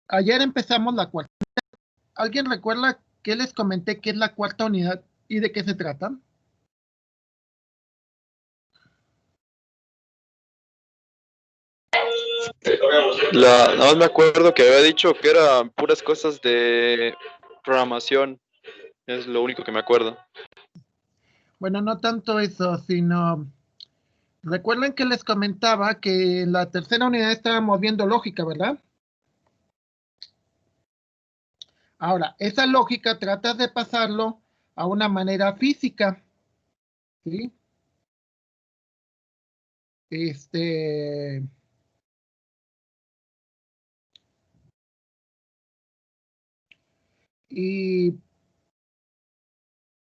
Ayer empezamos la cuarta. ¿Alguien recuerda que les comenté qué es la cuarta unidad y de qué se trata? Nada más me acuerdo que había dicho que eran puras cosas de programación. Es lo único que me acuerdo. Bueno, no tanto eso, sino... Recuerden que les comentaba que en la tercera unidad estábamos viendo lógica, ¿verdad? Ahora, esa lógica tratas de pasarlo a una manera física, ¿sí? Y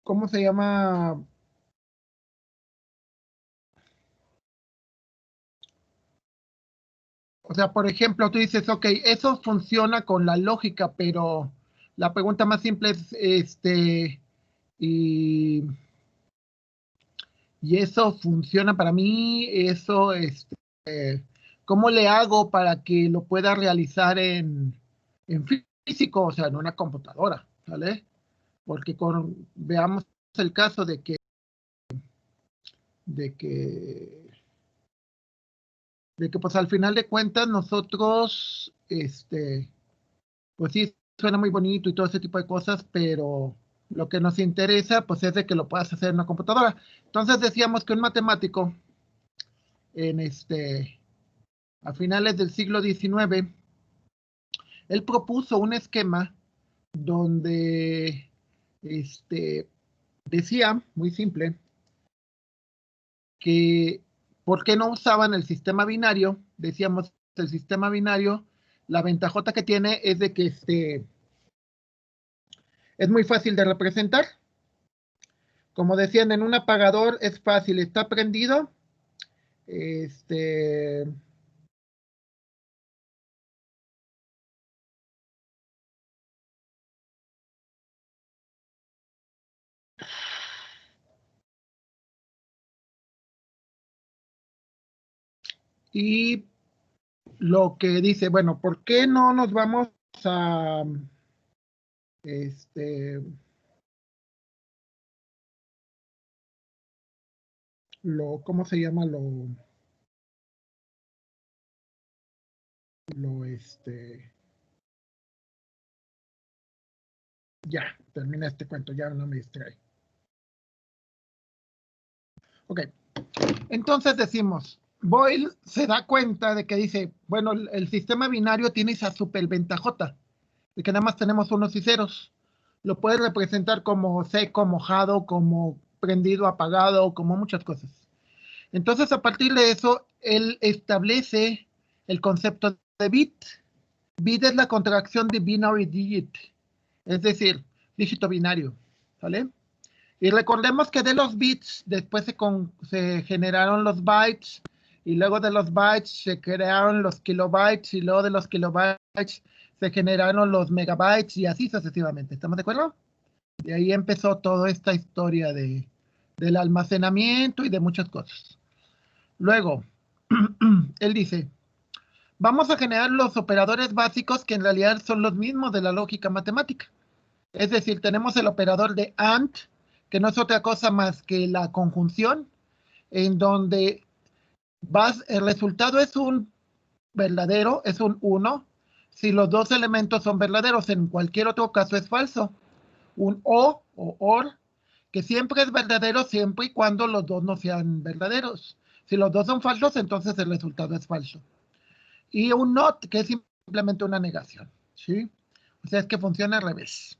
¿cómo se llama? O sea, por ejemplo, tú dices, ok, eso funciona con la lógica, pero la pregunta más simple es, y, y eso funciona para mí, eso, ¿cómo le hago para que lo pueda realizar en físico, o sea, en una computadora, ¿vale? Porque veamos el caso de que, de que pues al final de cuentas nosotros, pues sí, suena muy bonito y todo ese tipo de cosas, pero lo que nos interesa pues es de que lo puedas hacer en una computadora. Entonces decíamos que un matemático en a finales del siglo XIX, él propuso un esquema donde decía, muy simple, que ¿por qué no usaban el sistema binario? Decíamos, el sistema binario, la ventajota que tiene es de que es muy fácil de representar. Como decían, en un apagador es fácil, está prendido. Este, y lo que dice, bueno, ¿por qué no nos vamos a ¿cómo se llama? Lo ya, termina este cuento, ya no me distrae. Ok, entonces decimos, Boyle se da cuenta de que dice, bueno, el sistema binario tiene esa superventajota, de que nada más tenemos unos y ceros. Lo puede representar como seco, mojado, como prendido, apagado, como muchas cosas. Entonces, a partir de eso, él establece el concepto de bit. Bit es la contracción de binary digit, es decir, dígito binario, ¿vale? Y recordemos que de los bits después se generaron los bytes y luego de los bytes se crearon los kilobytes y luego de los kilobytes se generaron los megabytes y así sucesivamente. ¿Estamos de acuerdo? Y ahí empezó toda esta historia del almacenamiento y de muchas cosas. Luego, él dice, vamos a generar los operadores básicos que en realidad son los mismos de la lógica matemática. Es decir, tenemos el operador de AND, que no es otra cosa más que la conjunción, en donde el resultado es un verdadero, es un 1, si los dos elementos son verdaderos, en cualquier otro caso es falso. Un o OR, que siempre es verdadero siempre y cuando los dos no sean verdaderos. Si los dos son falsos, entonces el resultado es falso. Y un NOT, que es simplemente una negación, ¿sí? O sea, es que funciona al revés.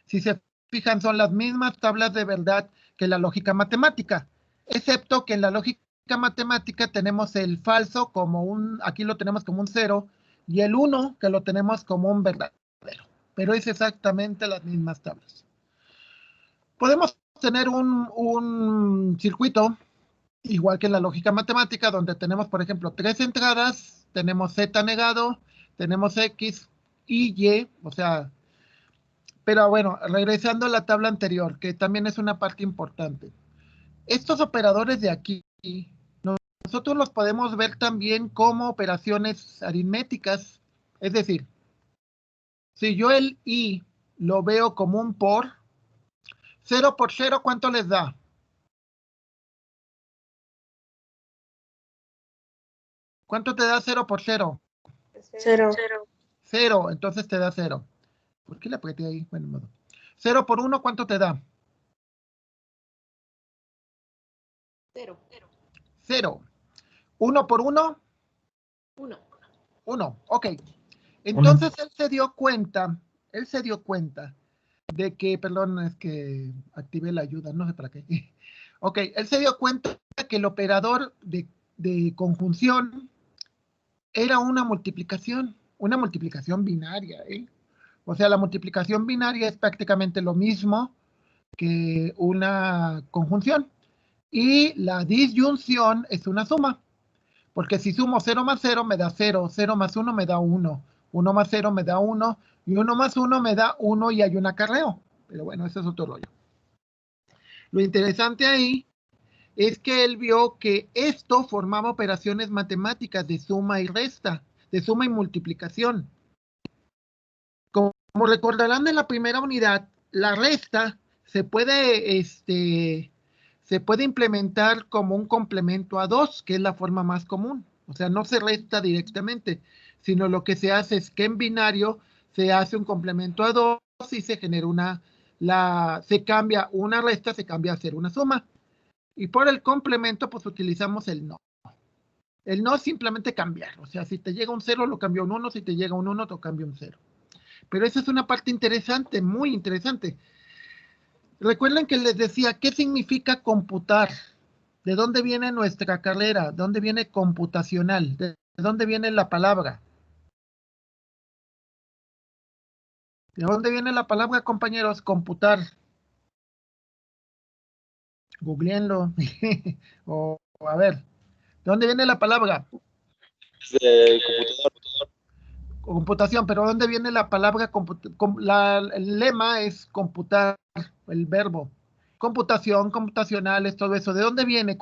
Si se fijan, son las mismas tablas de verdad que la lógica matemática, excepto que en la lógica matemática tenemos el falso como aquí lo tenemos como un 0, y el 1 que lo tenemos como un verdadero. Pero es exactamente las mismas tablas. Podemos tener un circuito, igual que en la lógica matemática, donde tenemos, por ejemplo, 3 entradas, tenemos Z negado, tenemos X y Y, o sea, pero bueno, regresando a la tabla anterior, que también es una parte importante. Estos operadores de aquí, nosotros los podemos ver también como operaciones aritméticas, Es decir, si yo el i lo veo como un por, 0 por 0, ¿cuánto les da? ¿Cuánto te da 0 por 0? 0. 0, entonces te da 0. ¿Por qué le apreté ahí? Bueno, modo. 0 por 1, ¿cuánto te da? 0. 0. 1 por 1, 1. 1. Ok. Entonces él se dio cuenta de que, perdón, es que activé la ayuda, no sé para qué. Ok, él se dio cuenta que el operador de conjunción era una multiplicación binaria, ¿eh? O sea, la multiplicación binaria es prácticamente lo mismo que una conjunción. Y la disyunción es una suma. Porque si sumo 0 más 0 me da 0, 0 más 1 me da 1, 1 más 0 me da 1, y 1 más 1 me da 1 y hay un acarreo. Pero bueno, ese es otro rollo. Lo interesante ahí es que él vio que esto formaba operaciones matemáticas de suma y resta, de suma y multiplicación. Como recordarán en la primera unidad, la resta se puede implementar como un complemento a 2, que es la forma más común. O sea, no se resta directamente, sino lo que se hace es que en binario se hace un complemento a 2 y se genera se cambia una resta, se cambia a ser una suma. Y por el complemento, pues utilizamos el no. El no es simplemente cambiar. O sea, si te llega un 0, lo cambio a un 1. Si te llega un 1, lo cambio a un 0. Pero esa es una parte interesante, muy interesante. Recuerden que les decía, ¿qué significa computar? ¿De dónde viene nuestra carrera? ¿De dónde viene computacional? ¿De dónde viene la palabra? ¿De dónde viene la palabra, compañeros? Computar. Googleenlo. o a ver, ¿de dónde viene la palabra? De computador. Computación, pero ¿dónde viene la palabra? El lema es computar, el verbo. Computación, computacionales, todo eso. ¿De dónde viene?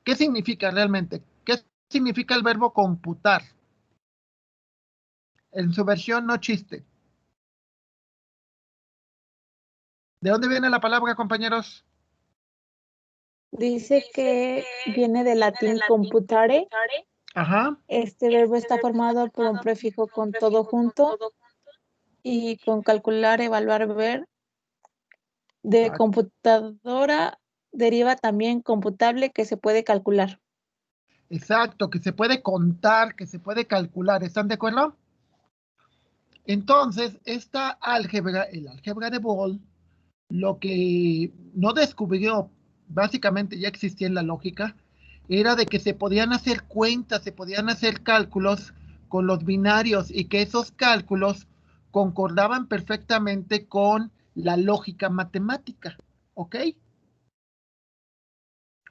¿Qué significa realmente? ¿Qué significa el verbo computar? En su versión no chiste. ¿De dónde viene la palabra, compañeros? Dice que viene del latín computare. Ajá. Este verbo está formado por un prefijo con todo junto y con calcular, evaluar, ver. De Exacto. computadora deriva también computable, que se puede calcular. Exacto, que se puede contar, que se puede calcular. ¿Están de acuerdo? Entonces, esta álgebra, el álgebra de Boole, lo que no descubrió, básicamente ya existía en la lógica, era de que se podían hacer cuentas, se podían hacer cálculos con los binarios y que esos cálculos concordaban perfectamente con la lógica matemática, ¿ok?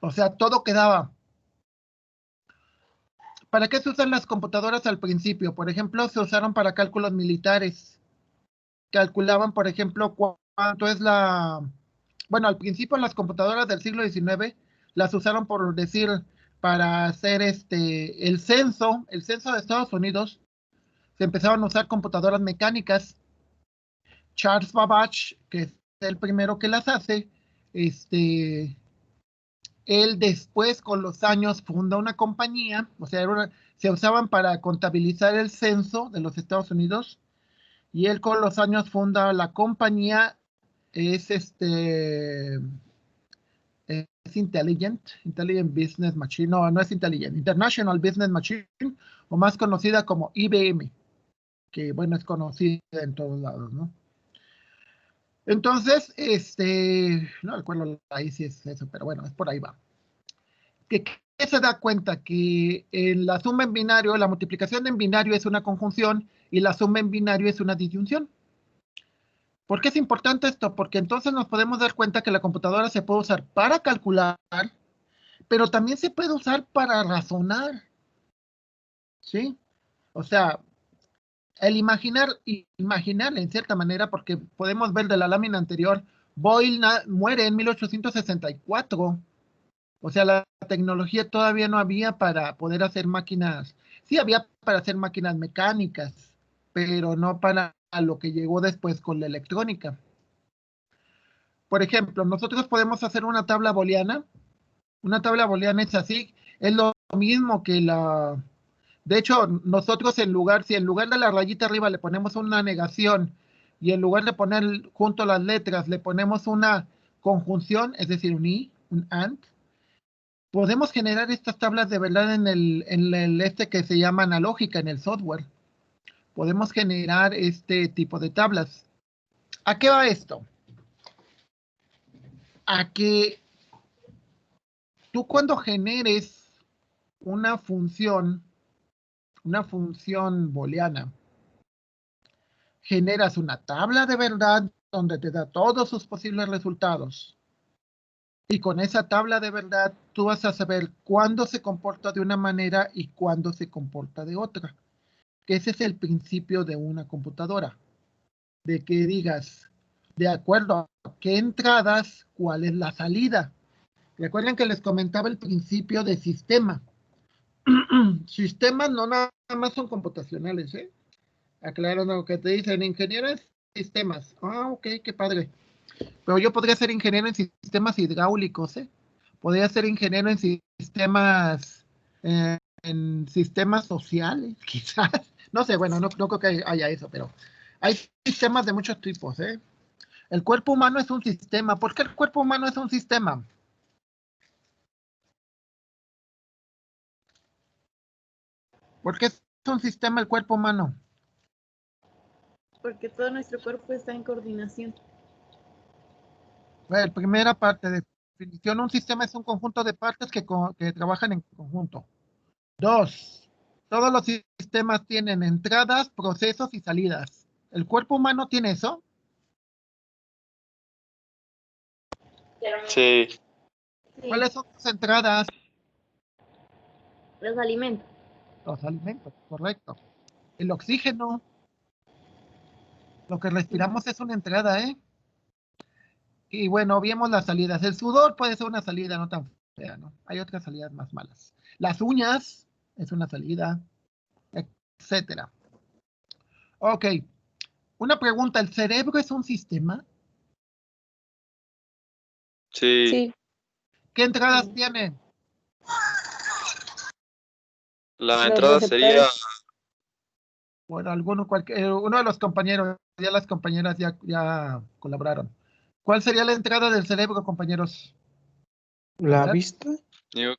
O sea, todo quedaba. ¿Para qué se usan las computadoras al principio? Por ejemplo, se usaron para cálculos militares. Calculaban, por ejemplo, cuánto es Bueno, al principio las computadoras del siglo XIX las usaron, por decir, para hacer el censo de Estados Unidos. Se empezaron a usar computadoras mecánicas. Charles Babbage, que es el primero que las hace, él después, con los años, funda una compañía, o sea, se usaban para contabilizar el censo de los Estados Unidos, y él con los años funda la compañía, es Intelligent Business Machine, no es Intelligent, International Business Machine, o más conocida como IBM, que bueno, es conocida en todos lados, ¿no? Entonces, no recuerdo ahí si es eso, pero bueno, es por ahí va. ¿Qué se da cuenta? Que en la suma en binario, la multiplicación en binario es una conjunción y la suma en binario es una disyunción. ¿Por qué es importante esto? Porque entonces nos podemos dar cuenta que la computadora se puede usar para calcular, pero también se puede usar para razonar, ¿sí? O sea, el imaginar en cierta manera, porque podemos ver de la lámina anterior, Boyle muere en 1864. O sea, la tecnología todavía no había para poder hacer máquinas. Sí había para hacer máquinas mecánicas, pero no para lo que llegó después con la electrónica. Por ejemplo, nosotros podemos hacer una tabla booleana. Una tabla booleana es así, es lo mismo que la... De hecho, nosotros si en lugar de la rayita arriba le ponemos una negación y en lugar de poner junto las letras le ponemos una conjunción, es decir, un y, un and, podemos generar estas tablas de verdad en el este que se llama analógica, en el software. Podemos generar este tipo de tablas. ¿A qué va esto? A que tú cuando generes una función booleana, generas una tabla de verdad donde te da todos sus posibles resultados. Y con esa tabla de verdad, tú vas a saber cuándo se comporta de una manera y cuándo se comporta de otra. Que ese es el principio de una computadora. De que digas, de acuerdo a qué entradas, cuál es la salida. Recuerden que les comentaba el principio de sistema. Sistemas no nada más son computacionales, ¿eh? Aclaro lo que te dicen, ingeniero en sistemas. Ah, ok, qué padre. Pero yo podría ser ingeniero en sistemas hidráulicos, ¿eh? Podría ser ingeniero en sistemas sociales, quizás. No sé, bueno, no creo que haya eso, pero hay sistemas de muchos tipos, ¿eh? El cuerpo humano es un sistema. ¿Por qué el cuerpo humano es un sistema? ¿Por qué es un sistema el cuerpo humano? Porque todo nuestro cuerpo está en coordinación. Bueno, primera parte de definición, un sistema es un conjunto de partes que trabajan en conjunto. 2. Todos los sistemas tienen entradas, procesos y salidas. ¿El cuerpo humano tiene eso? Sí. Sí, ¿Cuáles son sus entradas? los alimentos. Los alimentos, correcto. El oxígeno, lo que respiramos es una entrada, ¿eh? Y bueno, vimos las salidas. El sudor puede ser una salida no tan fea, ¿no? Hay otras salidas más malas. Las uñas es una salida, etcétera. Ok. Una pregunta, ¿el cerebro es un sistema? Sí. Sí, ¿Qué entradas tiene? La los entrada sería, receptores. Bueno, uno de los compañeros, ya las compañeras ya colaboraron. ¿Cuál sería la entrada del cerebro, compañeros? La ¿Verdad? vista, digo,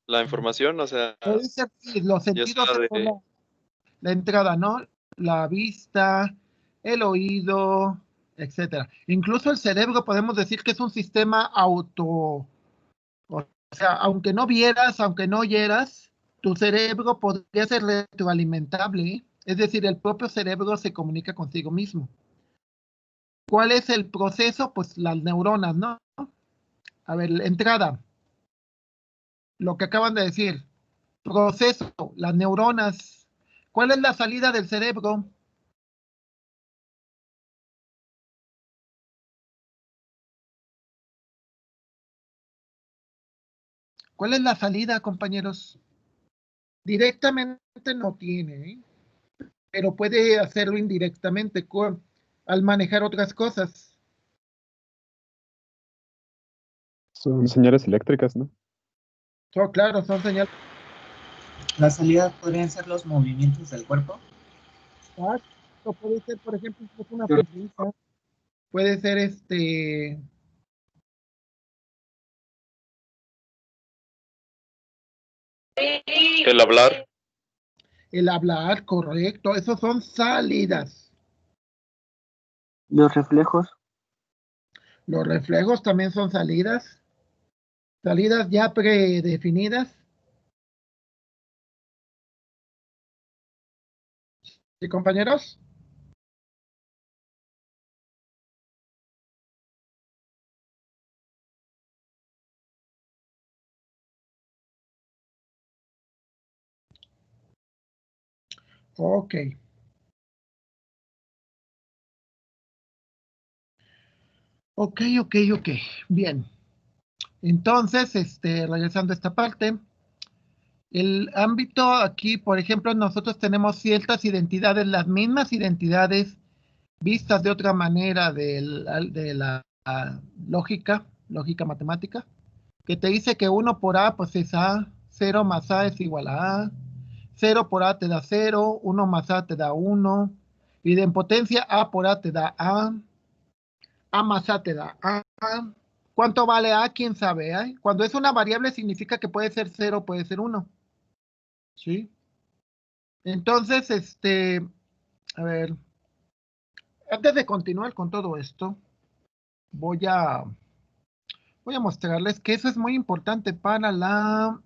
la información, o sea, Puede ser, sí, los ya sentidos sea son de, la entrada, ¿no? La vista, el oído, etcétera. Incluso el cerebro podemos decir que es un sistema o sea, aunque no vieras, aunque no oyeras, tu cerebro podría ser retroalimentable, ¿eh? Es decir, el propio cerebro se comunica consigo mismo. ¿Cuál es el proceso? Pues las neuronas, ¿no? A ver, entrada, lo que acaban de decir. Proceso, las neuronas. ¿Cuál es la salida del cerebro? ¿Cuál es la salida, compañeros? Directamente no tiene, ¿eh? Pero puede hacerlo indirectamente al manejar otras cosas. Son señales eléctricas, ¿no? Claro, son señales. Las salidas podrían ser los movimientos del cuerpo. Puede ser, por ejemplo, una sonrisa. Puede ser el hablar. el hablar, correcto. Esos son salidas. los reflejos, Los reflejos también son salidas. Salidas ya predefinidas. ¿Sí, compañeros? Ok. Ok. Bien. Entonces, regresando a esta parte, El ámbito aquí, por ejemplo, nosotros tenemos ciertas identidades, las mismas identidades vistas de otra manera de la lógica matemática, que te dice que 1 por A pues es A, 0 más A es igual a A, 0 por A te da 0, 1 más A te da 1, y de potencia A por A te da A más A te da A. ¿Cuánto vale A? ¿Quién sabe? Cuando es una variable significa que puede ser 0, puede ser 1. ¿Sí? Entonces, a ver, antes de continuar con todo esto, voy a mostrarles que eso es muy importante para la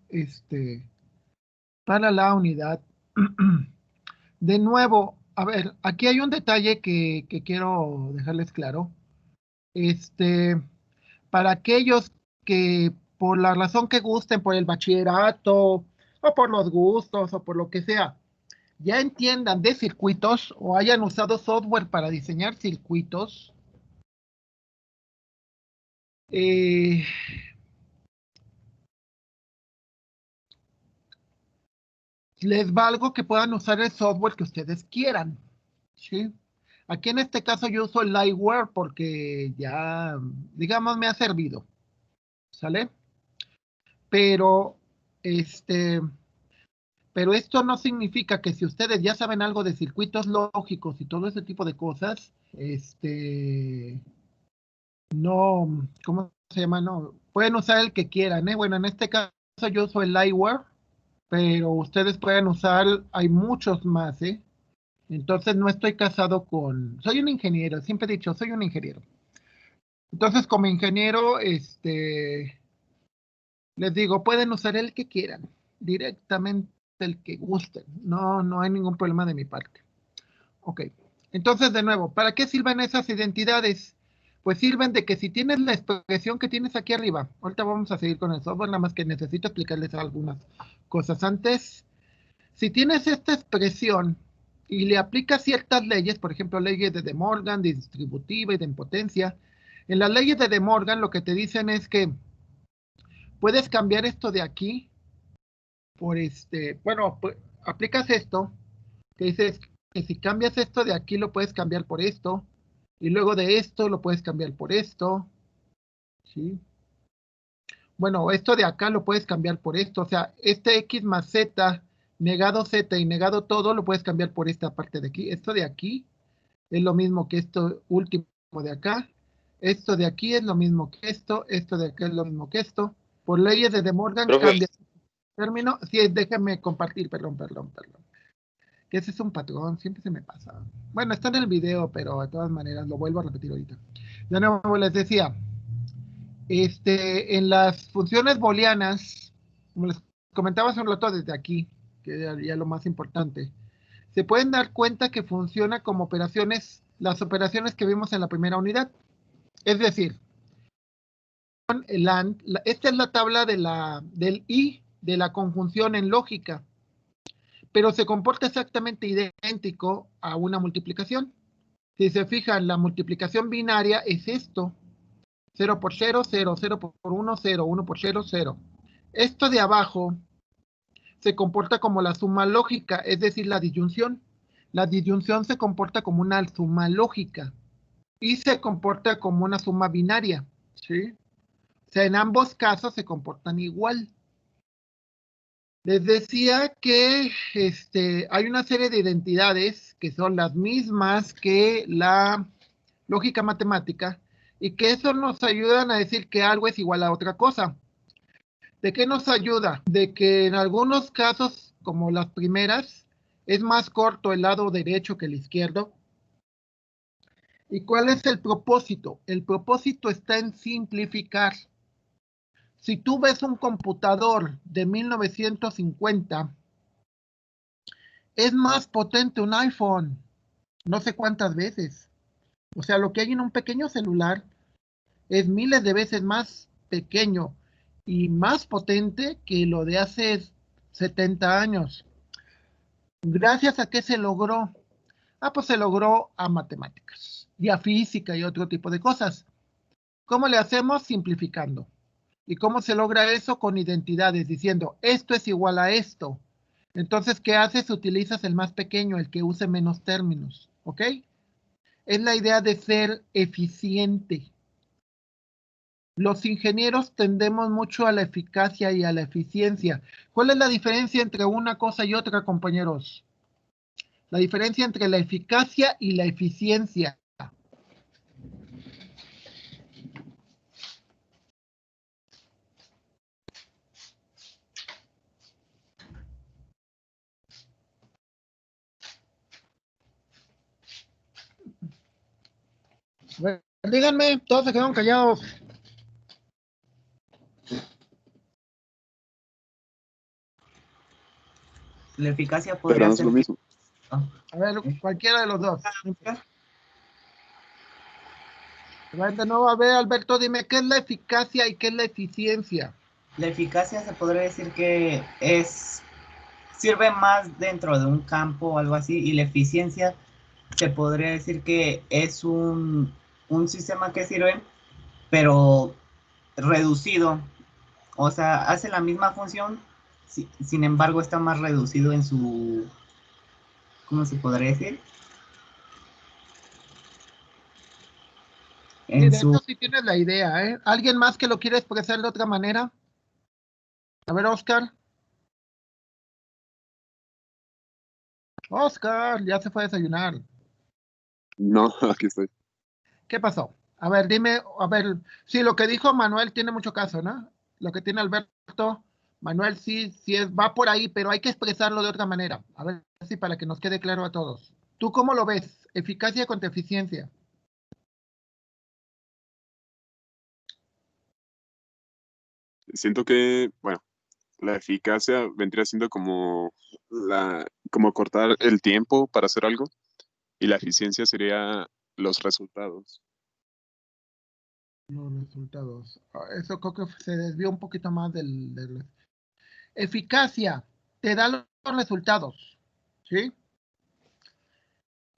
unidad. De nuevo, a ver, aquí hay un detalle que quiero dejarles claro. Para aquellos que por la razón que gusten, por el bachillerato, o por los gustos, o por lo que sea, ya entiendan de circuitos, o hayan usado software para diseñar circuitos, les valgo que puedan usar el software que ustedes quieran, ¿sí? Aquí en este caso yo uso el Lightware porque ya, digamos, me ha servido, ¿sale? Pero, pero esto no significa que si ustedes ya saben algo de circuitos lógicos y todo ese tipo de cosas, no, ¿cómo se llama? No, pueden usar el que quieran, ¿eh? Bueno, en este caso yo uso el Lightware, pero ustedes pueden usar, hay muchos más, ¿eh? Entonces no estoy casado soy un ingeniero, siempre he dicho, soy un ingeniero. Entonces como ingeniero, les digo, pueden usar el que quieran, directamente el que gusten, no hay ningún problema de mi parte. Ok, entonces de nuevo, ¿para qué sirven esas identidades? Pues sirven de que si tienes la expresión que tienes aquí arriba, ahorita vamos a seguir con el software, nada más que necesito explicarles algunas cosas antes. Si tienes esta expresión y le aplicas ciertas leyes, por ejemplo, leyes de De Morgan, de distributiva y de potencia, en las leyes de De Morgan lo que te dicen es que puedes cambiar esto de aquí por bueno, pues, aplicas esto, que dices que si cambias esto de aquí lo puedes cambiar por esto, y luego de esto lo puedes cambiar por esto, ¿sí? Bueno, esto de acá lo puedes cambiar por esto, o sea, este X más Z, negado Z y negado todo, lo puedes cambiar por esta parte de aquí. Esto de aquí es lo mismo que esto último de acá, esto de aquí es lo mismo que esto de acá es lo mismo que esto. Por leyes de De Morgan Profe, cambia término. Sí, déjame compartir, perdón. Que ese es un patrón, siempre se me pasa. Bueno, está en el video, pero de todas maneras lo vuelvo a repetir ahorita. De nuevo les decía, en las funciones booleanas, como les comentaba hace un rato desde aquí, que ya lo más importante, se pueden dar cuenta que funciona como operaciones, las operaciones que vimos en la primera unidad. Es decir, el AND, esta es la tabla del I de la conjunción en lógica, pero se comporta exactamente idéntico a una multiplicación. Si se fijan, la multiplicación binaria es esto. 0 por 0, 0, 0 por 1, 0, 1 por 0, 0. Esto de abajo se comporta como la suma lógica, es decir, la disyunción. La disyunción se comporta como una suma lógica y se comporta como una suma binaria, ¿sí? O sea, en ambos casos se comportan igual. Les decía que hay una serie de identidades que son las mismas que la lógica matemática y que eso nos ayudan a decir que algo es igual a otra cosa. ¿De qué nos ayuda? De que en algunos casos, como las primeras, es más corto el lado derecho que el izquierdo. ¿Y cuál es el propósito? El propósito está en simplificar. Si tú ves un computador de 1950, es más potente un iPhone, no sé cuántas veces. O sea, lo que hay en un pequeño celular es miles de veces más pequeño y más potente que lo de hace 70 años. ¿Gracias a qué se logró? Pues se logró a matemáticas y a física y otro tipo de cosas. ¿Cómo le hacemos? Simplificando. ¿Y cómo se logra eso? Con identidades, diciendo, esto es igual a esto. Entonces, ¿qué haces? Utilizas el más pequeño, el que use menos términos, ¿ok? Es la idea de ser eficiente. Los ingenieros tendemos mucho a la eficacia y a la eficiencia. ¿Cuál es la diferencia entre una cosa y otra, compañeros? La diferencia entre la eficacia y la eficiencia. A ver, díganme, todos se quedaron callados. La eficacia Pero podría no es ser lo que... mismo. Ah, A ver, cualquiera de los dos. A ver, de nuevo, a ver, Alberto, dime, ¿qué es la eficacia y qué es la eficiencia? La eficacia se podría decir que sirve más dentro de un campo o algo así, y la eficiencia se podría decir que es un sistema que sirve, pero reducido. O sea, hace la misma función, sin embargo está más reducido en su... ¿Cómo se podría decir? Sí, En de su... hecho sí tienes la idea, ¿eh? ¿Alguien más que lo quiere expresar de otra manera? A ver, Oscar. Oscar, ya se fue a desayunar. No, aquí estoy. ¿Qué pasó? A ver, dime, a ver, sí, lo que dijo Manuel tiene mucho caso, ¿no? Lo que tiene Alberto, Manuel sí, va por ahí, pero hay que expresarlo de otra manera. A ver si para que nos quede claro a todos. ¿Tú cómo lo ves? Eficacia contra eficiencia. Siento que, bueno, la eficacia vendría siendo como cortar el tiempo para hacer algo y la eficiencia sería los resultados. Los resultados. Eso creo que se desvió un poquito más del... Eficacia, te da los resultados, ¿sí?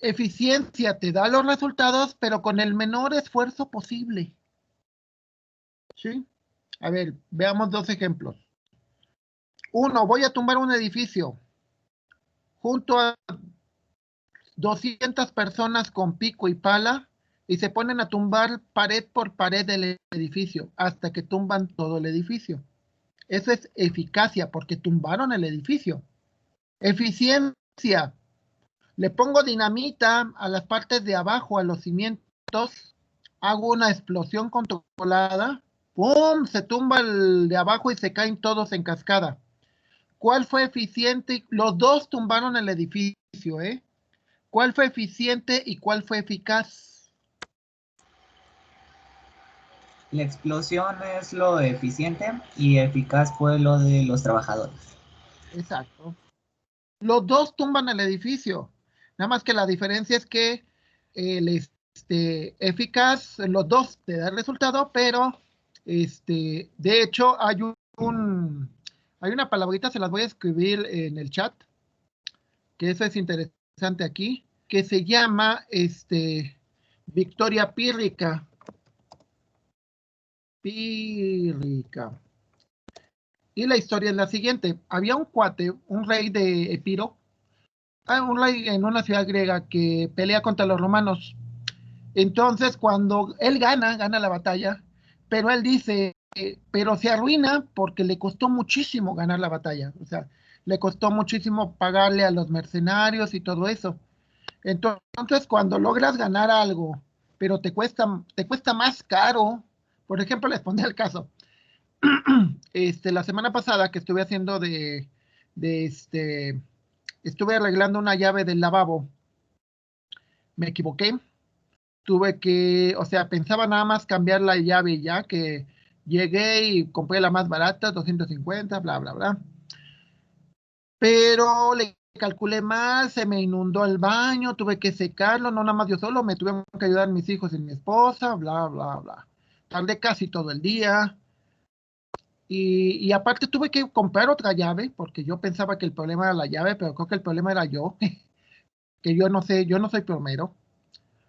Eficiencia, te da los resultados, pero con el menor esfuerzo posible, ¿sí? A ver, veamos dos ejemplos. Uno, voy a tumbar un edificio junto a 200 personas con pico y pala y se ponen a tumbar pared por pared del edificio hasta que tumban todo el edificio. Eso es eficacia porque tumbaron el edificio. Eficiencia, le pongo dinamita a las partes de abajo, a los cimientos, hago una explosión controlada, ¡pum! Se tumba el de abajo y se caen todos en cascada. ¿Cuál fue eficiente? Los dos tumbaron el edificio, ¿eh? ¿Cuál fue eficiente y cuál fue eficaz? La explosión es lo eficiente y eficaz fue lo de los trabajadores. Exacto. Los dos tumban el edificio. Nada más que la diferencia es que el eficaz, los dos te da el resultado, pero de hecho hay una palabrita, se las voy a escribir en el chat, que eso es interesante aquí, que se llama victoria pírrica. Pírrica. Y la historia es la siguiente. Había un cuate, un rey de Epiro, un rey en una ciudad griega que pelea contra los romanos. Entonces, cuando él gana la batalla, pero él dice, pero se arruina porque le costó muchísimo ganar la batalla. O sea, le costó muchísimo pagarle a los mercenarios y todo eso. Entonces, cuando logras ganar algo, pero te cuesta más caro, por ejemplo, les pondré el caso. La semana pasada que estuve haciendo estuve arreglando una llave del lavabo, me equivoqué, tuve que, o sea, pensaba nada más cambiar la llave y ya, que llegué y compré la más barata, 250, bla, bla, bla. Pero le calculé mal, se me inundó el baño, tuve que secarlo, no nada más yo solo, me tuvieron que ayudar mis hijos y mi esposa, bla, bla, bla. Tardé casi todo el día. Y aparte tuve que comprar otra llave, porque yo pensaba que el problema era la llave, pero creo que el problema era yo, que yo no sé, yo no soy plomero.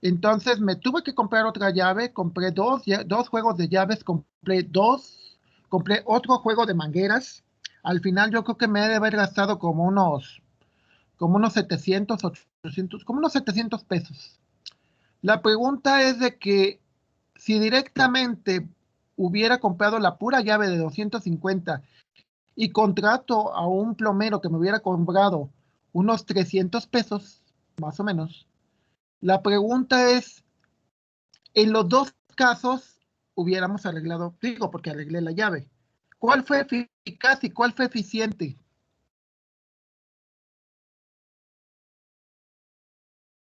Entonces me tuve que comprar otra llave, compré dos juegos de llaves, compré dos compré otro juego de mangueras. Al final yo creo que me he de haber gastado como unos 700, 800, como unos 700 pesos. La pregunta es de que si directamente hubiera comprado la pura llave de 250 y contrato a un plomero que me hubiera cobrado unos 300 pesos, más o menos, la pregunta es, en los dos casos hubiéramos arreglado, digo, porque arreglé la llave. ¿Cuál fue eficaz y cuál fue eficiente?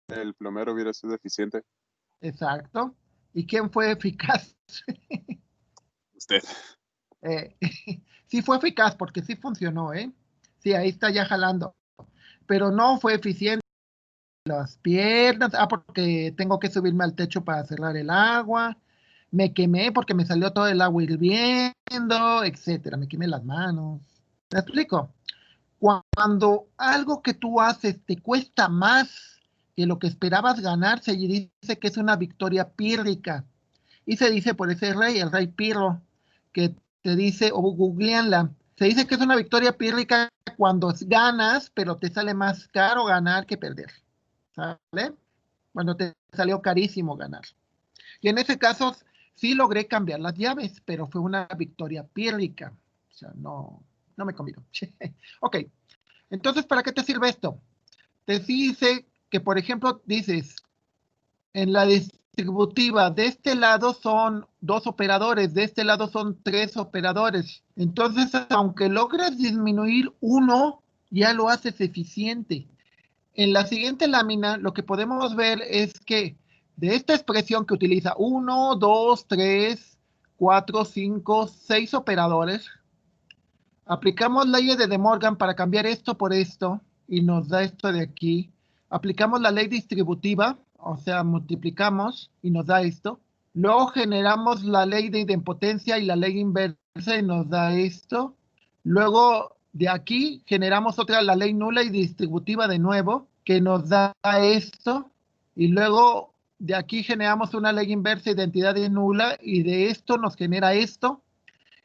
El plomero hubiera sido eficiente. Exacto. ¿Y quién fue eficaz? Usted. Sí fue eficaz porque sí funcionó, ¿eh? Sí, ahí está ya jalando. Pero no fue eficiente. Las piernas, porque tengo que subirme al techo para cerrar el agua. Me quemé porque me salió todo el agua hirviendo, etcétera. Me quemé las manos. ¿Me explico? Cuando algo que tú haces te cuesta más que lo que esperabas ganar, se dice que es una victoria pírrica. Y se dice por ese rey, el rey Pirro, que te dice, o googleanla, se dice que es una victoria pírrica cuando ganas, pero te sale más caro ganar que perder. ¿Sale? Cuando te salió carísimo ganar. Y en ese caso sí logré cambiar las llaves, pero fue una victoria pírrica. O sea, no me convido. Ok, entonces, ¿para qué te sirve esto? Te dice que, por ejemplo, dices, en la distributiva, de este lado son 2 operadores, de este lado son 3 operadores. Entonces, aunque logres disminuir uno, ya lo haces eficiente. En la siguiente lámina, lo que podemos ver es que de esta expresión que utiliza 1, 2, 3, 4, 5, 6 operadores, aplicamos leyes de De Morgan para cambiar esto por esto y nos da esto de aquí. Aplicamos la ley distributiva, o sea, multiplicamos y nos da esto. Luego generamos la ley de idempotencia y la ley inversa y nos da esto. Luego de aquí generamos la ley nula y distributiva de nuevo, que nos da esto. Y luego de aquí generamos una ley inversa, identidad nula, y de esto nos genera esto.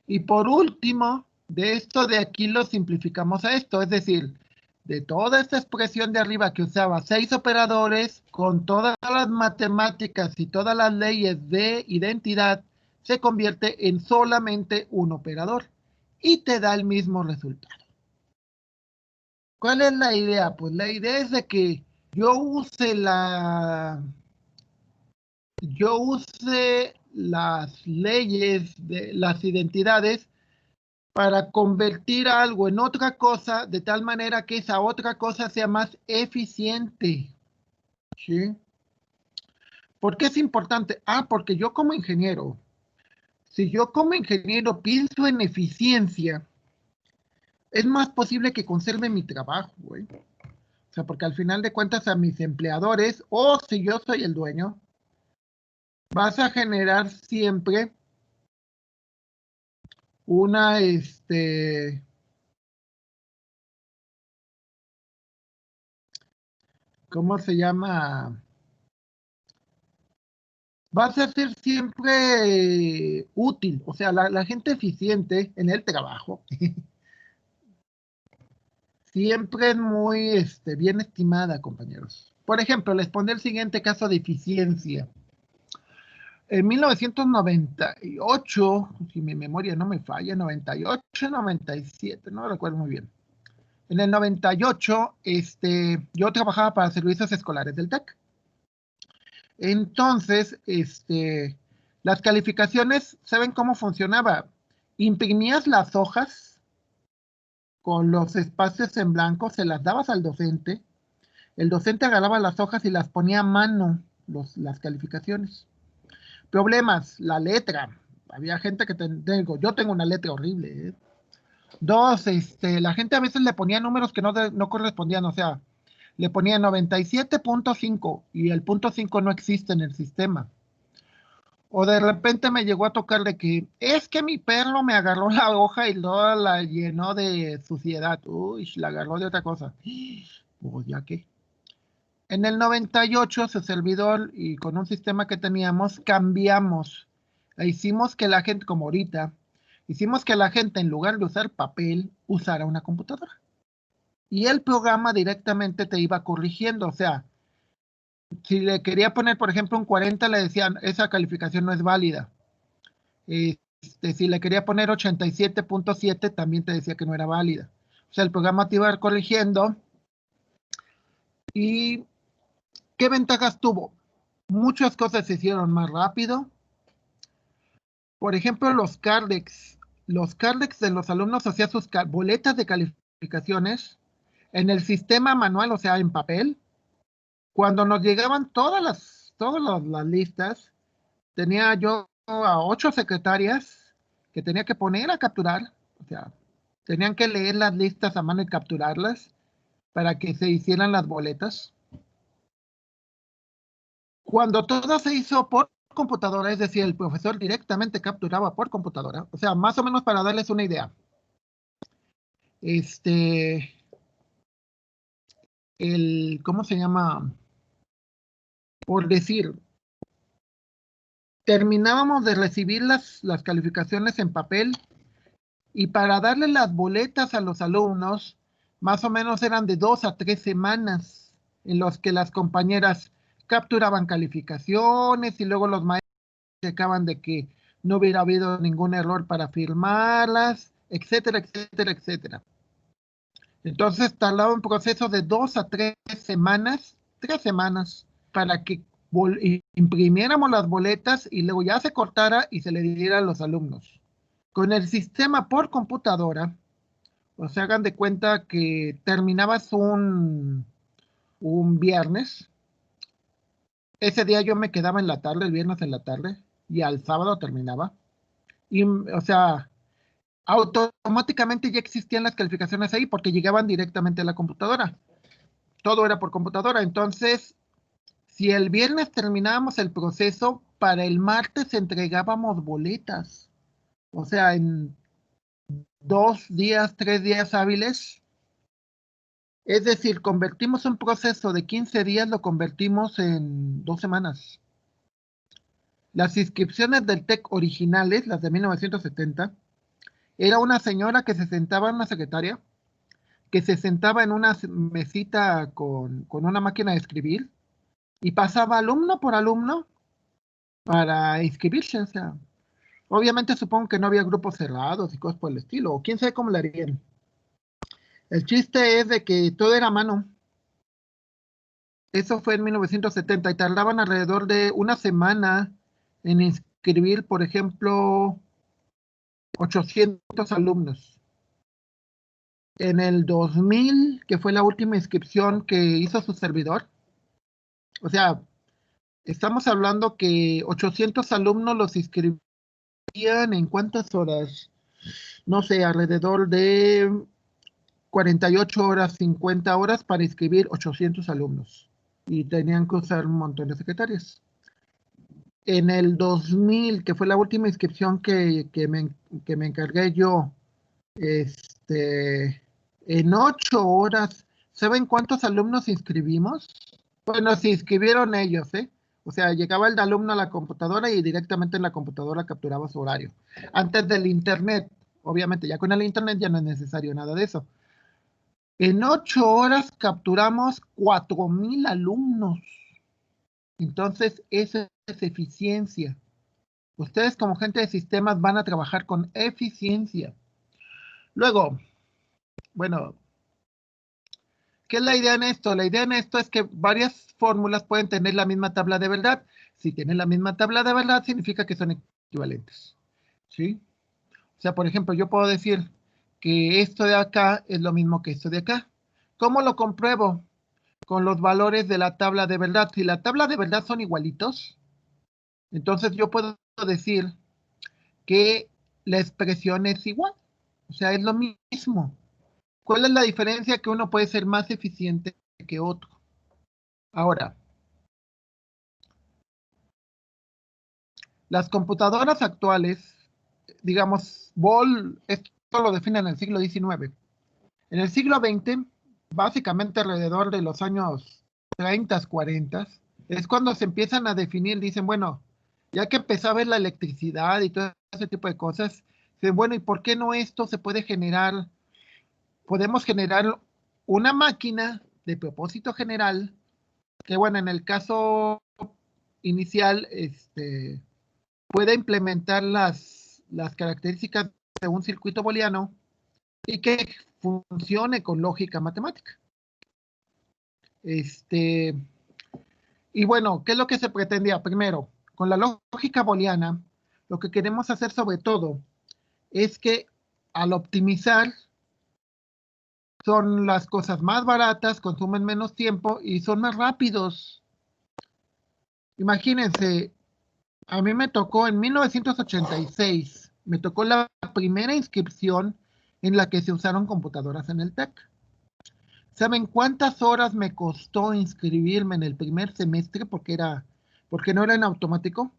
Y por último, de esto de aquí lo simplificamos a esto, es decir, de toda esta expresión de arriba que usaba 6 operadores, con todas las matemáticas y todas las leyes de identidad, se convierte en solamente un operador y te da el mismo resultado. ¿Cuál es la idea? Pues la idea es de que yo use las leyes de las identidades para convertir algo en otra cosa de tal manera que esa otra cosa sea más eficiente. ¿Sí? ¿Por qué es importante? Porque yo como ingeniero, si yo como ingeniero pienso en eficiencia, es más posible que conserve mi trabajo, güey. O sea, porque al final de cuentas a mis empleadores, o si yo soy el dueño, vas a generar siempre una, ¿cómo se llama? Vas a ser siempre útil. O sea, la gente eficiente en el trabajo siempre es muy bien estimada, compañeros. Por ejemplo, les pondré el siguiente caso de eficiencia. En 1998, si mi memoria no me falla, 98, 97, no recuerdo muy bien. En el 98, yo trabajaba para servicios escolares del TEC. Entonces, las calificaciones, ¿saben cómo funcionaba? Imprimías las hojas con los espacios en blanco, se las dabas al docente, el docente agarraba las hojas y las ponía a mano, las calificaciones. Problemas, la letra. Había gente que yo tengo una letra horrible. 2, la gente a veces le ponía números que no correspondían, o sea, le ponía 97.5 y el punto 5 no existe en el sistema. O de repente me llegó a tocar de que es que mi perro me agarró la hoja y luego la llenó de suciedad. Uy, la agarró de otra cosa. Pues ya que. En el 98, su servidor y con un sistema que teníamos, cambiamos. E hicimos que la gente, como ahorita, Hicimos que la gente, en lugar de usar papel, usara una computadora. Y el programa directamente te iba corrigiendo. O sea, si le quería poner, por ejemplo, un 40, le decían, esa calificación no es válida. Si le quería poner 87.7, también te decía que no era válida. O sea, el programa te iba a ir corrigiendo. ¿Y qué ventajas tuvo? Muchas cosas se hicieron más rápido. Por ejemplo, los Cardex. Los Cardex de los alumnos, o sea, sus boletas de calificaciones en el sistema manual, o sea, en papel. Cuando nos llegaban todas las listas, tenía yo a 8 secretarias que tenía que poner a capturar. O sea, tenían que leer las listas a mano y capturarlas para que se hicieran las boletas. Cuando todo se hizo por computadora, es decir, el profesor directamente capturaba por computadora, o sea, más o menos para darles una idea. ¿Cómo se llama? Por decir, terminábamos de recibir las calificaciones en papel y para darle las boletas a los alumnos, más o menos eran de 2 a 3 semanas en los que las compañeras capturaban calificaciones y luego los maestros checaban de que no hubiera habido ningún error para firmarlas, etcétera, etcétera, etcétera. Entonces tardaba un proceso de 2 a 3 semanas, 3 semanas, para que imprimiéramos las boletas y luego ya se cortara y se le diera a los alumnos. Con el sistema por computadora, o sea, hagan de cuenta que terminabas un viernes. Ese día yo me quedaba en la tarde, el viernes en la tarde, y al sábado terminaba. Y, o sea, automáticamente ya existían las calificaciones ahí porque llegaban directamente a la computadora. Todo era por computadora. Entonces, si el viernes terminábamos el proceso, para el martes entregábamos boletas. O sea, en 2 días, 3 días hábiles. Es decir, convertimos un proceso de 15 días, lo convertimos en 2 semanas. Las inscripciones del TEC originales, las de 1970, era una señora que se sentaba en una secretaria, que se sentaba en una mesita con una máquina de escribir y pasaba alumno por alumno para inscribirse. O sea, obviamente supongo que no había grupos cerrados y cosas por el estilo, o quién sabe cómo le harían. El chiste es de que todo era a mano. Eso fue en 1970 y tardaban alrededor de una semana en inscribir, por ejemplo, 800 alumnos. En el 2000, que fue la última inscripción que hizo su servidor, o sea, estamos hablando que 800 alumnos los inscribían en ¿cuántas horas? No sé, alrededor de 48 horas, 50 horas para inscribir 800 alumnos. Y tenían que usar un montón de secretarias. En el 2000, que fue la última inscripción que me encargué yo, en 8 horas, ¿saben cuántos alumnos inscribimos? Bueno, se inscribieron ellos, ¿eh? O sea, llegaba el alumno a la computadora y directamente en la computadora capturaba su horario. Antes del internet, obviamente, ya con el internet ya no es necesario nada de eso. En 8 horas capturamos 4,000 alumnos. Entonces, eso es eficiencia. Ustedes como gente de sistemas van a trabajar con eficiencia. Luego, bueno, ¿qué es la idea en esto? La idea en esto es que varias fórmulas pueden tener la misma tabla de verdad. Si tienen la misma tabla de verdad, significa que son equivalentes. ¿Sí? O sea, por ejemplo, yo puedo decir que esto de acá es lo mismo que esto de acá. ¿Cómo lo compruebo? Con los valores de la tabla de verdad. Si la tabla de verdad son igualitos, entonces yo puedo decir que la expresión es igual. O sea, es lo mismo. ¿Cuál es la diferencia? Que uno puede ser más eficiente que otro. Ahora, las computadoras actuales, digamos, Ball, esto lo define en el siglo XIX. En el siglo XX, básicamente alrededor de los años 30, 40, es cuando se empiezan a definir, dicen, bueno, ya que empezó a ver la electricidad y todo ese tipo de cosas, Bueno, ¿y por qué no esto se puede generar? Podemos generar una máquina de propósito general, que bueno, en el caso inicial, puede implementar las características de un circuito booleano y que funcione con lógica matemática. Y bueno, ¿qué es lo que se pretendía? Primero, con la lógica booleana, lo que queremos hacer sobre todo es que al optimizar son las cosas más baratas, consumen menos tiempo y son más rápidos. Imagínense, a mí me tocó en 1986, me tocó la primera inscripción en la que se usaron computadoras en el TEC. ¿Saben cuántas horas me costó inscribirme en el primer semestre porque no era en automático?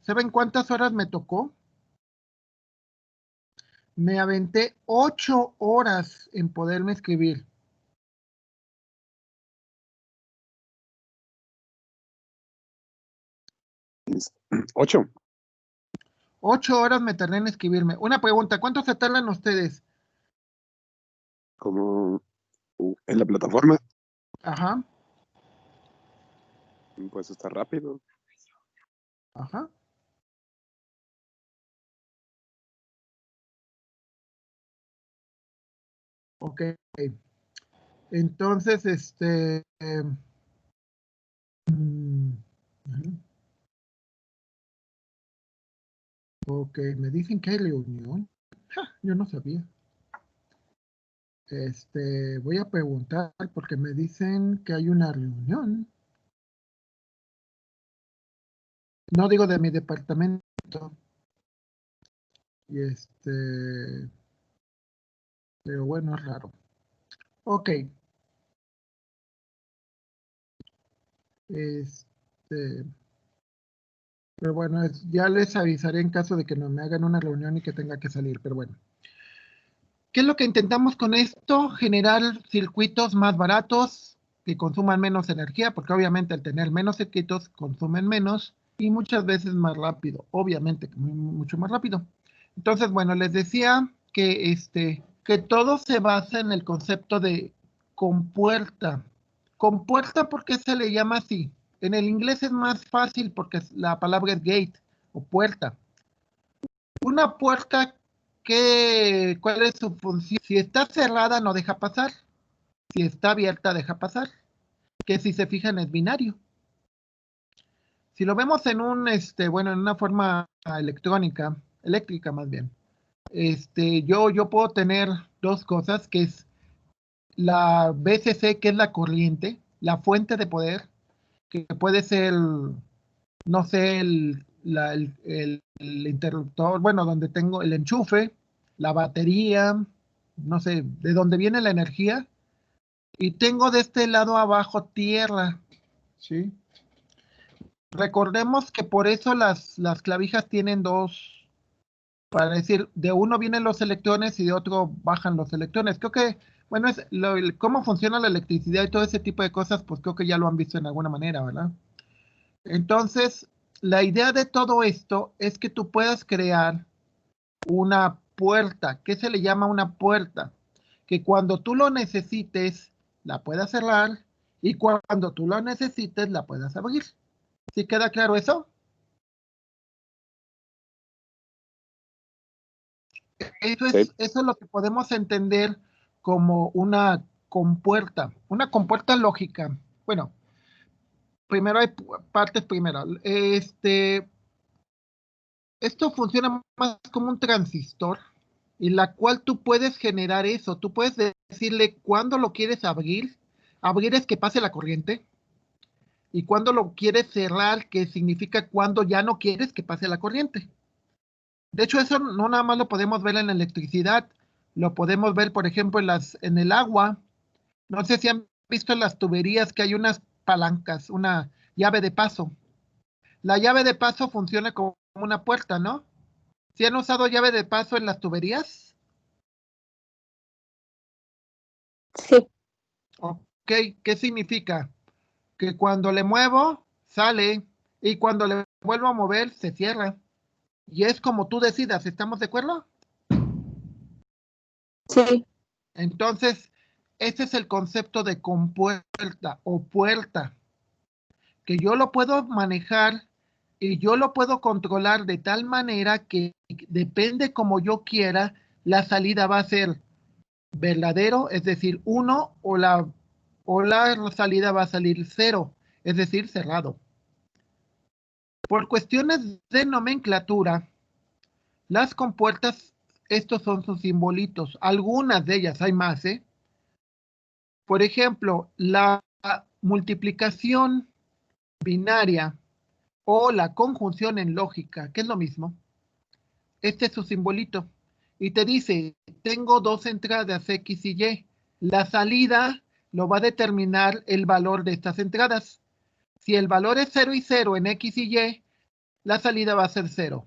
¿Saben cuántas horas me tocó? Me aventé 8 horas en poderme inscribir. ¿8? 8 horas me tardé en inscribirme. Una pregunta, ¿cuánto se tardan ustedes? Como en la plataforma, Ajá, pues está rápido. ajá. Ok. Entonces, mm, ajá. Ok, me dicen que hay reunión. Yo no sabía. Voy a preguntar porque me dicen que hay una reunión. No digo de mi departamento. Y pero bueno, es raro. Ok. Este, pero bueno, ya les avisaré en caso de que no me hagan una reunión y que tenga que salir, pero bueno. ¿Qué es lo que intentamos con esto? Generar circuitos más baratos que consuman menos energía, porque obviamente al tener menos circuitos consumen menos y muchas veces más rápido, obviamente mucho más rápido. Entonces, bueno, les decía que todo se basa en el concepto de compuerta. Compuerta, ¿por qué se le llama así? En el inglés es más fácil porque la palabra es gate o puerta. Una puerta, ¿cuál es su función? Si está cerrada, no deja pasar. Si está abierta, deja pasar. Que si se fijan es binario. Si lo vemos en en una forma eléctrica más bien, yo puedo tener dos cosas, que es la VCC, que es la corriente, la fuente de poder, que puede ser, no sé, el interruptor, bueno, donde tengo el enchufe, la batería, no sé, de dónde viene la energía, y tengo de este lado abajo tierra, ¿sí? Recordemos que por eso las clavijas tienen dos, para decir, de uno vienen los electrones y de otro bajan los electrones. Creo que, bueno, cómo funciona la electricidad y todo ese tipo de cosas, pues creo que ya lo han visto en alguna manera, ¿verdad? Entonces, la idea de todo esto es que tú puedas crear una puerta. ¿Qué se le llama una puerta? Que cuando tú lo necesites, la puedas cerrar y cuando tú lo necesites, la puedas abrir. ¿Sí queda claro eso? Sí. Eso es lo que podemos entender como una compuerta lógica. Bueno, primero hay partes primero. Esto funciona más como un transistor, en la cual tú puedes generar eso. Tú puedes decirle cuándo lo quieres abrir. Abrir es que pase la corriente. Y cuándo lo quieres cerrar, que significa cuando ya no quieres que pase la corriente. De hecho, eso no nada más lo podemos ver en la electricidad. Lo podemos ver, por ejemplo, en el agua. No sé si han visto en las tuberías que hay unas palancas, una llave de paso. La llave de paso funciona como una puerta, ¿no? ¿Sí han usado llave de paso en las tuberías? Sí, Ok, ¿qué significa? Que cuando le muevo, sale, y cuando le vuelvo a mover, se cierra. Y es como tú decidas, ¿estamos de acuerdo? Sí. Entonces, ese es el concepto de compuerta o puerta, que yo lo puedo manejar y yo lo puedo controlar de tal manera que depende como yo quiera, la salida va a ser verdadero, es decir, 1, o la salida va a salir 0, es decir, cerrado. Por cuestiones de nomenclatura, las compuertas, estos son sus simbolitos. Algunas de ellas, hay más, ¿eh? Por ejemplo, la multiplicación binaria o la conjunción en lógica, que es lo mismo. Este es su simbolito. Y te dice, tengo dos entradas X y Y. La salida lo va a determinar el valor de estas entradas. Si el valor es 0 y 0 en X y Y, la salida va a ser 0.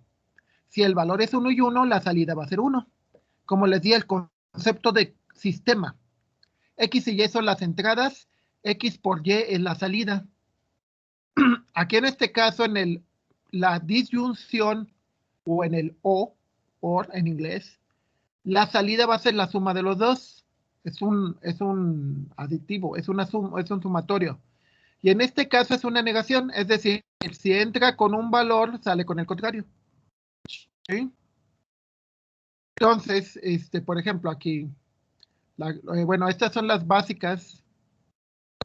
Si el valor es 1 y 1, la salida va a ser 1. Como les di, el concepto de sistema. X y Y son las entradas, X por Y es la salida. Aquí en este caso, en la disyunción o en el or en inglés, la salida va a ser la suma de los dos. Es un aditivo, es un sumatorio. Y en este caso es una negación, es decir, si entra con un valor, sale con el contrario. ¿Sí? Entonces, por ejemplo, aquí, bueno, estas son las básicas.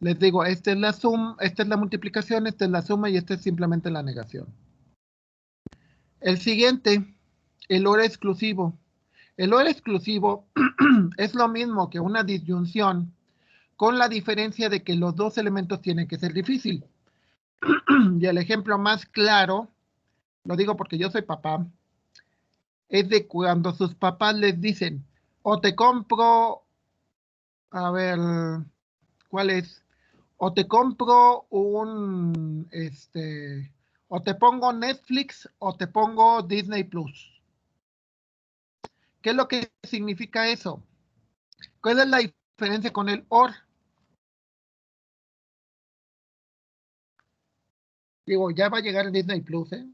Les digo, esta es la suma, esta es la multiplicación, esta es la suma y esta es simplemente la negación. El siguiente, el OR exclusivo. El OR exclusivo es lo mismo que una disyunción, con la diferencia de que los dos elementos tienen que ser difíciles. Y el ejemplo más claro, lo digo porque yo soy papá, es de cuando sus papás les dicen, o te compro, a ver, ¿cuál es? O te compro o te pongo Netflix o te pongo Disney Plus. ¿Qué es lo que significa eso? ¿Cuál es la diferencia con el OR? Digo, ya va a llegar el Disney Plus, ¿eh?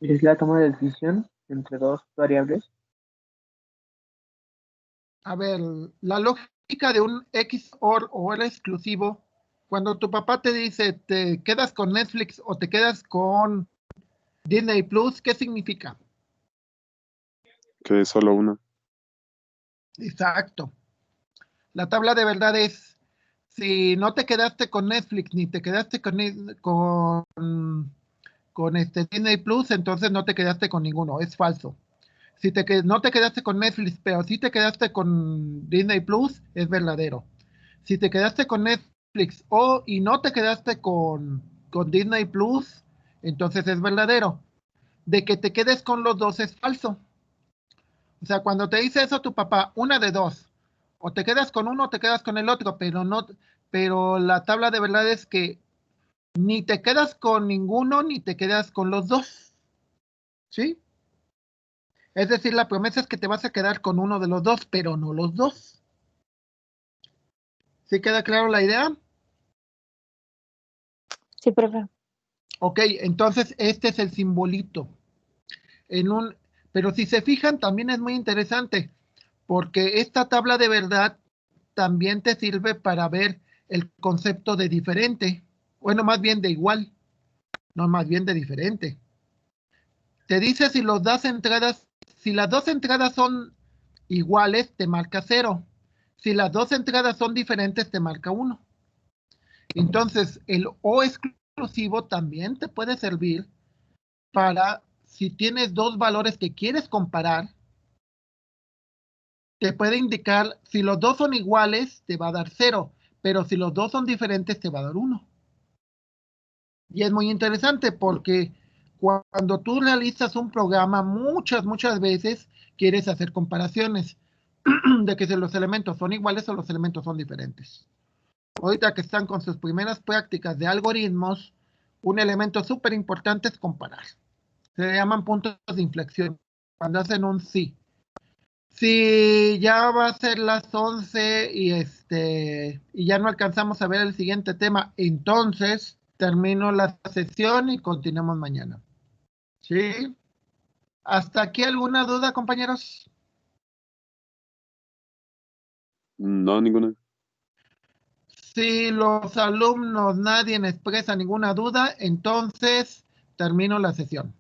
Es la toma de decisión entre dos variables. A ver, la lógica de un XOR o OR exclusivo, cuando tu papá te dice, te quedas con Netflix o te quedas con Disney Plus, ¿qué significa? Que es solo una. Exacto. La tabla de verdad es, si no te quedaste con Netflix ni te quedaste con Disney Plus, entonces no te quedaste con ninguno, es falso. Si no te quedaste con Netflix, pero sí te quedaste con Disney Plus, es verdadero. Si te quedaste con Netflix y no te quedaste con Disney Plus, entonces es verdadero. De que te quedes con los dos es falso. O sea, cuando te dice eso tu papá, una de dos, o te quedas con uno o te quedas con el otro, pero la tabla de verdad es que ni te quedas con ninguno ni te quedas con los dos. ¿Sí? Es decir, la promesa es que te vas a quedar con uno de los dos, pero no los dos. ¿Sí queda claro la idea? Sí, profe. Ok, entonces este es el simbolito. Pero si se fijan, también es muy interesante, porque esta tabla de verdad también te sirve para ver el concepto de diferente. Bueno, más bien de igual, no más bien de diferente. Te dice si si las dos entradas son iguales, te marca 0. Si las dos entradas son diferentes, te marca 1. Entonces, el O exclusivo también te puede servir para, si tienes dos valores que quieres comparar, te puede indicar, si los dos son iguales, te va a dar 0, pero si los dos son diferentes, te va a dar 1. Y es muy interesante porque cuando tú realizas un programa, muchas veces quieres hacer comparaciones de que si los elementos son iguales o los elementos son diferentes. Ahorita que están con sus primeras prácticas de algoritmos, un elemento súper importante es comparar. Se llaman puntos de inflexión. Cuando hacen un sí. Si ya va a ser las 11 y ya no alcanzamos a ver el siguiente tema, entonces termino la sesión y continuamos mañana. ¿Sí? ¿Hasta aquí alguna duda, compañeros? No, ninguna. Si los alumnos nadie expresa ninguna duda, entonces termino la sesión.